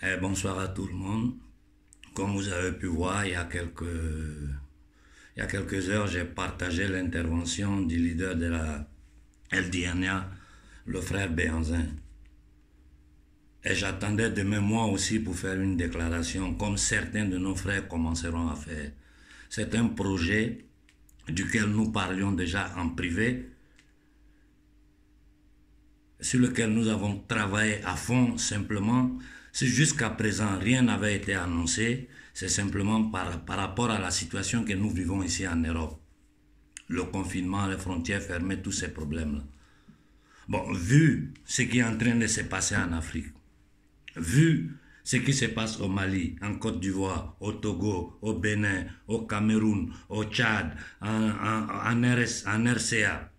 Bonsoir à tout le monde. Comme vous avez pu voir, il y a quelques heures, j'ai partagé l'intervention du leader de la LDNA, le frère Béhanzin. Et j'attendais demain moi aussi pour faire une déclaration, comme certains de nos frères commenceront à faire. C'est un projet duquel nous parlions déjà en privé, sur lequel nous avons travaillé à fond simplement. Si jusqu'à présent rien n'avait été annoncé, c'est simplement par rapport à la situation que nous vivons ici en Europe. Le confinement, les frontières fermées, tous ces problèmes-là. Bon, vu ce qui est en train de se passer en Afrique, vu ce qui se passe au Mali, en Côte d'Ivoire, au Togo, au Bénin, au Cameroun, au Tchad, en RCA,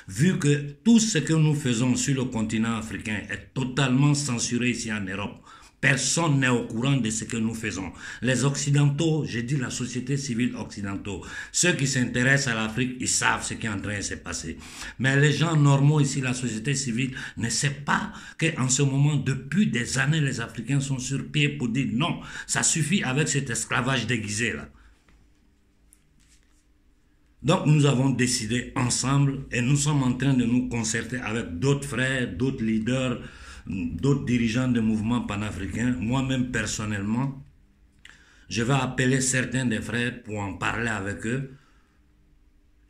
vu que tout ce que nous faisons sur le continent africain est totalement censuré ici en Europe, personne n'est au courant de ce que nous faisons. Les Occidentaux, je dis la société civile occidentaux, ceux qui s'intéressent à l'Afrique, ils savent ce qui est en train de se passer. Mais les gens normaux ici, la société civile, ne sait pas qu'en ce moment, depuis des années, les Africains sont sur pied pour dire non, ça suffit avec cet esclavage déguisé là. Donc nous avons décidé ensemble et nous sommes en train de nous concerter avec d'autres frères, d'autres leaders, d'autres dirigeants de mouvements panafricains. Moi-même personnellement, je vais appeler certains des frères pour en parler avec eux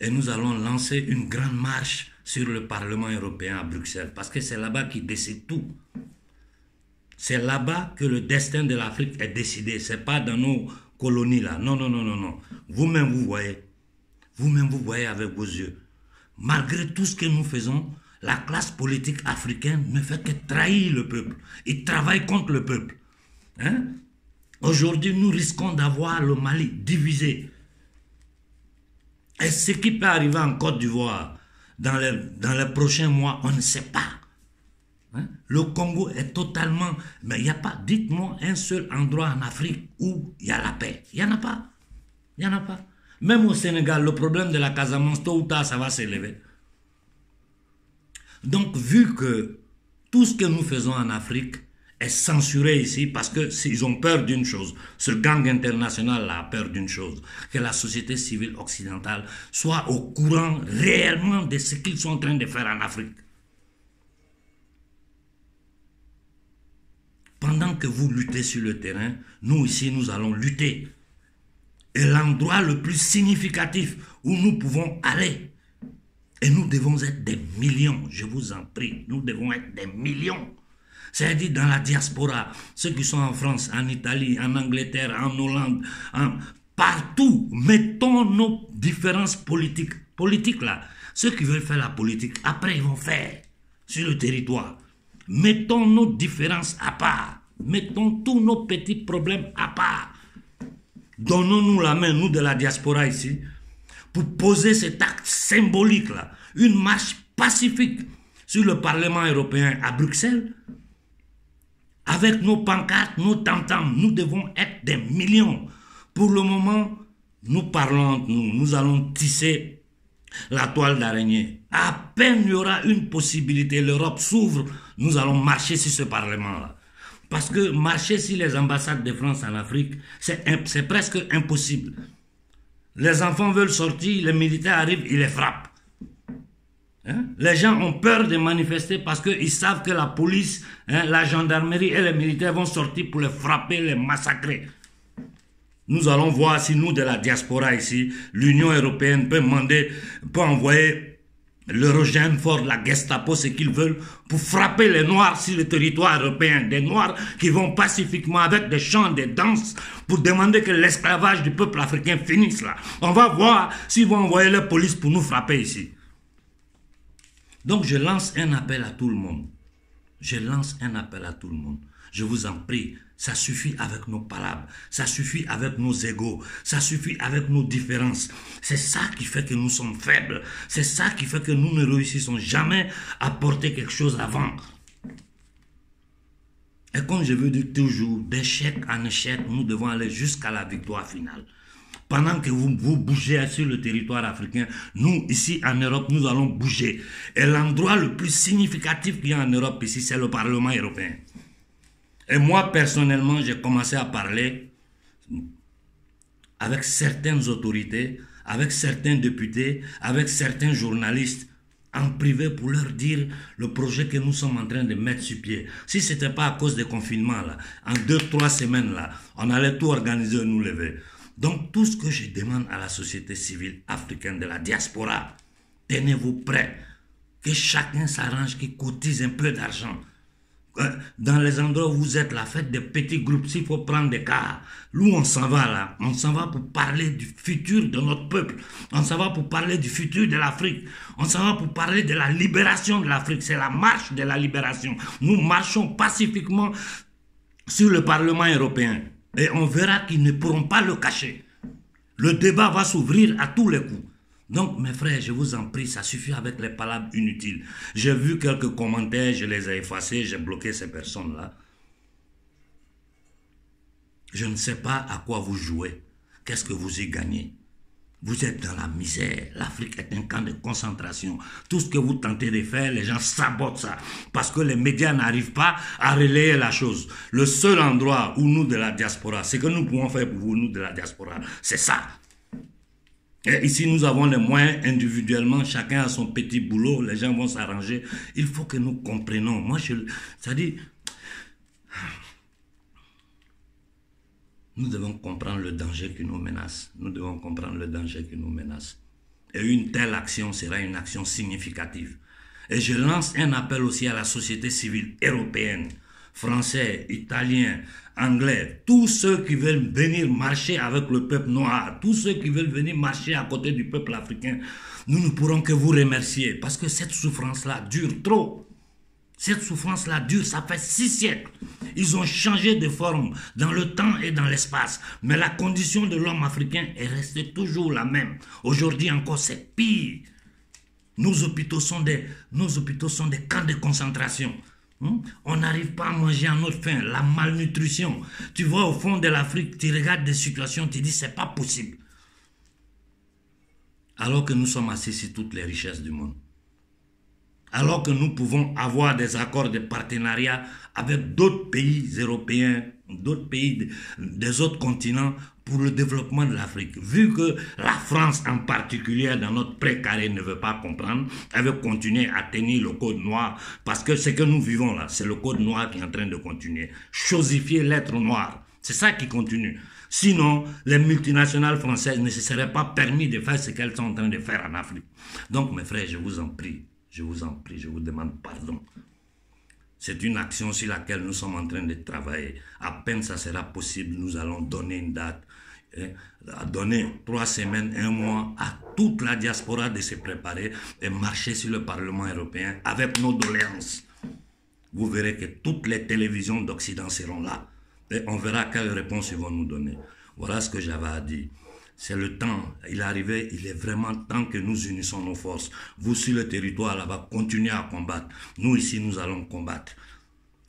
et nous allons lancer une grande marche sur le Parlement européen à Bruxelles parce que c'est là-bas qu'ils décident tout. C'est là-bas que le destin de l'Afrique est décidé, ce n'est pas dans nos colonies là. Non, non, non, non, non. Vous-même vous voyez. Vous-même, vous voyez avec vos yeux. Malgré tout ce que nous faisons, la classe politique africaine ne fait que trahir le peuple. Ils travaillent contre le peuple. Hein? Aujourd'hui, nous risquons d'avoir le Mali divisé. Et ce qui peut arriver en Côte d'Ivoire dans les prochains mois, on ne sait pas. Hein? Le Congo est totalement... Mais il n'y a pas, dites-moi, un seul endroit en Afrique où il y a la paix. Il n'y en a pas. Il n'y en a pas. Même au Sénégal, le problème de la Casamance, tôt ou tard, ça va s'élever. Donc, vu que tout ce que nous faisons en Afrique est censuré ici, parce que s'ils ont peur d'une chose, ce gang international a peur d'une chose, que la société civile occidentale soit au courant réellement de ce qu'ils sont en train de faire en Afrique. Pendant que vous luttez sur le terrain, nous ici, nous allons lutter. Et l'endroit le plus significatif où nous pouvons aller. Et nous devons être des millions, je vous en prie, nous devons être des millions. C'est-à-dire dans la diaspora, ceux qui sont en France, en Italie, en Angleterre, en Hollande, partout, mettons nos différences politiques là. Ceux qui veulent faire la politique, après ils vont faire sur le territoire. Mettons nos différences à part, mettons tous nos petits problèmes à part. Donnons-nous la main, nous de la diaspora ici, pour poser cet acte symbolique-là, une marche pacifique sur le Parlement européen à Bruxelles, avec nos pancartes, nos tam-tams. Nous devons être des millions. Pour le moment, nous parlons entre nous, nous allons tisser la toile d'araignée. À peine il y aura une possibilité, l'Europe s'ouvre, nous allons marcher sur ce Parlement-là. Parce que marcher sur les ambassades de France en Afrique, c'est presque impossible. Les enfants veulent sortir, les militaires arrivent, ils les frappent. Hein? Les gens ont peur de manifester parce qu'ils savent que la police, la gendarmerie et les militaires vont sortir pour les frapper, les massacrer. Nous allons voir si nous, de la diaspora ici, l'Union européenne peut envoyer l'Eurogène fort, la Gestapo, ce qu'ils veulent, pour frapper les Noirs sur le territoire européen. Des Noirs qui vont pacifiquement avec des chants, des danses, pour demander que l'esclavage du peuple africain finisse là. On va voir s'ils vont envoyer la police pour nous frapper ici. Donc je lance un appel à tout le monde. Je lance un appel à tout le monde. Je vous en prie, ça suffit avec nos palabres, ça suffit avec nos égos, ça suffit avec nos différences. C'est ça qui fait que nous sommes faibles, c'est ça qui fait que nous ne réussissons jamais à porter quelque chose avant. Et comme je veux dire toujours, d'échec en échec, nous devons aller jusqu'à la victoire finale. Pendant que vous bougez sur le territoire africain, nous, ici en Europe, nous allons bouger. Et l'endroit le plus significatif qu'il y a en Europe ici, c'est le Parlement européen. Et moi, personnellement, j'ai commencé à parler avec certaines autorités, avec certains députés, avec certains journalistes, en privé pour leur dire le projet que nous sommes en train de mettre sur pied. Si ce n'était pas à cause des confinements, là, en 2-3 semaines, là, on allait tout organiser et nous lever. Donc, tout ce que je demande à la société civile africaine de la diaspora, tenez-vous prêts, que chacun s'arrange, qu'il cotise un peu d'argent. Dans les endroits où vous êtes là, faites des petits groupes, s'il faut prendre des cas. Où on s'en va là? On s'en va pour parler du futur de notre peuple. On s'en va pour parler du futur de l'Afrique. On s'en va pour parler de la libération de l'Afrique. C'est la marche de la libération. Nous marchons pacifiquement sur le Parlement européen. Et on verra qu'ils ne pourront pas le cacher. Le débat va s'ouvrir à tous les coups. Donc, mes frères, je vous en prie, ça suffit avec les palabres inutiles. J'ai vu quelques commentaires, je les ai effacés, j'ai bloqué ces personnes-là. Je ne sais pas à quoi vous jouez. Qu'est-ce que vous y gagnez? Vous êtes dans la misère. L'Afrique est un camp de concentration. Tout ce que vous tentez de faire, les gens sabotent ça. Parce que les médias n'arrivent pas à relayer la chose. Le seul endroit où nous, de la diaspora, ce que nous pouvons faire pour vous, nous, de la diaspora, c'est ça. Et ici, nous avons les moyens individuellement, chacun a son petit boulot, les gens vont s'arranger. Il faut que nous comprenions. Moi, c'est-à-dire, nous devons comprendre le danger qui nous menace. Nous devons comprendre le danger qui nous menace. Et une telle action sera une action significative. Et je lance un appel aussi à la société civile européenne, français, italien, anglais, tous ceux qui veulent venir marcher avec le peuple noir, tous ceux qui veulent venir marcher à côté du peuple africain, nous ne pourrons que vous remercier parce que cette souffrance-là dure trop. Cette souffrance-là dure, ça fait 6 siècles. Ils ont changé de forme dans le temps et dans l'espace, mais la condition de l'homme africain est restée toujours la même. Aujourd'hui encore, c'est pire. Nos hôpitaux sont des camps de concentration. On n'arrive pas à manger à notre faim, la malnutrition. Tu vois au fond de l'Afrique, tu regardes des situations, tu dis c'est pas possible. Alors que nous sommes assis sur toutes les richesses du monde. Alors que nous pouvons avoir des accords de partenariat avec d'autres pays européens, d'autres pays des autres continents pour le développement de l'Afrique. Vu que la France en particulier dans notre précaré ne veut pas comprendre, elle veut continuer à tenir le code noir parce que ce que nous vivons là, c'est le code noir qui est en train de continuer. Chosifier l'être noir, c'est ça qui continue. Sinon, les multinationales françaises ne se seraient pas permis de faire ce qu'elles sont en train de faire en Afrique. Donc mes frères, je vous en prie, je vous demande pardon. C'est une action sur laquelle nous sommes en train de travailler. À peine ça sera possible, nous allons donner une date, donner 3 semaines, 1 mois à toute la diaspora de se préparer et marcher sur le Parlement européen avec nos doléances. Vous verrez que toutes les télévisions d'Occident seront là. Et on verra quelles réponses ils vont nous donner. Voilà ce que j'avais à dire. C'est le temps, il est arrivé, il est vraiment temps que nous unissons nos forces. Vous sur le territoire là-bas, continuez à combattre. Nous ici, nous allons combattre.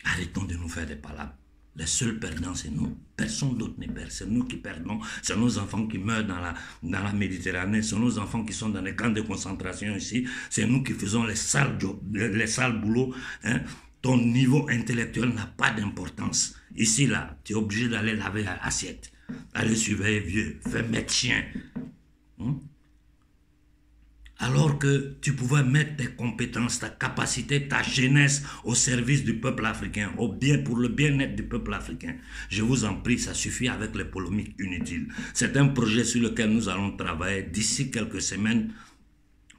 Arrêtons de nous faire des palabres. Les seuls perdants, c'est nous. Personne d'autre ne perd. C'est nous qui perdons. C'est nos enfants qui meurent dans la Méditerranée. C'est nos enfants qui sont dans les camps de concentration ici. C'est nous qui faisons les sales boulots. Hein. Ton niveau intellectuel n'a pas d'importance. Ici, là, tu es obligé d'aller laver l'assiette. Aller surveiller vieux, faire mettre chien. Alors que tu pouvais mettre tes compétences, ta capacité, ta jeunesse au service du peuple africain, pour le bien-être du peuple africain. Je vous en prie, ça suffit avec les polémiques inutiles. C'est un projet sur lequel nous allons travailler d'ici quelques semaines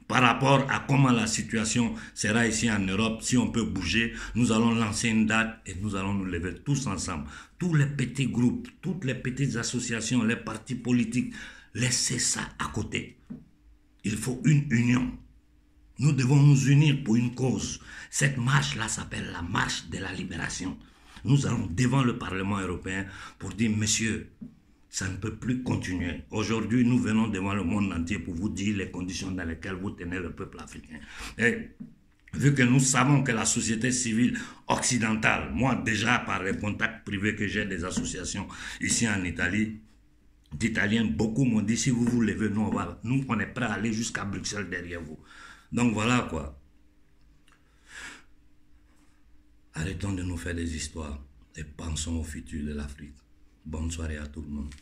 par rapport à comment la situation sera ici en Europe. Si on peut bouger, nous allons lancer une date et nous allons nous lever tous ensemble. Tous les petits groupes, toutes les petites associations, les partis politiques, laissez ça à côté. Il faut une union. Nous devons nous unir pour une cause. Cette marche-là s'appelle la marche de la libération. Nous allons devant le Parlement européen pour dire, messieurs, ça ne peut plus continuer. Aujourd'hui, nous venons devant le monde entier pour vous dire les conditions dans lesquelles vous tenez le peuple africain. Et vu que nous savons que la société civile occidentale, moi déjà par les contacts privés que j'ai des associations ici en Italie, d'Italiens, beaucoup m'ont dit, si vous vous levez, nous on est prêts à aller jusqu'à Bruxelles derrière vous. Donc voilà quoi. Arrêtons de nous faire des histoires. et pensons au futur de l'Afrique. Bonne soirée à tout le monde.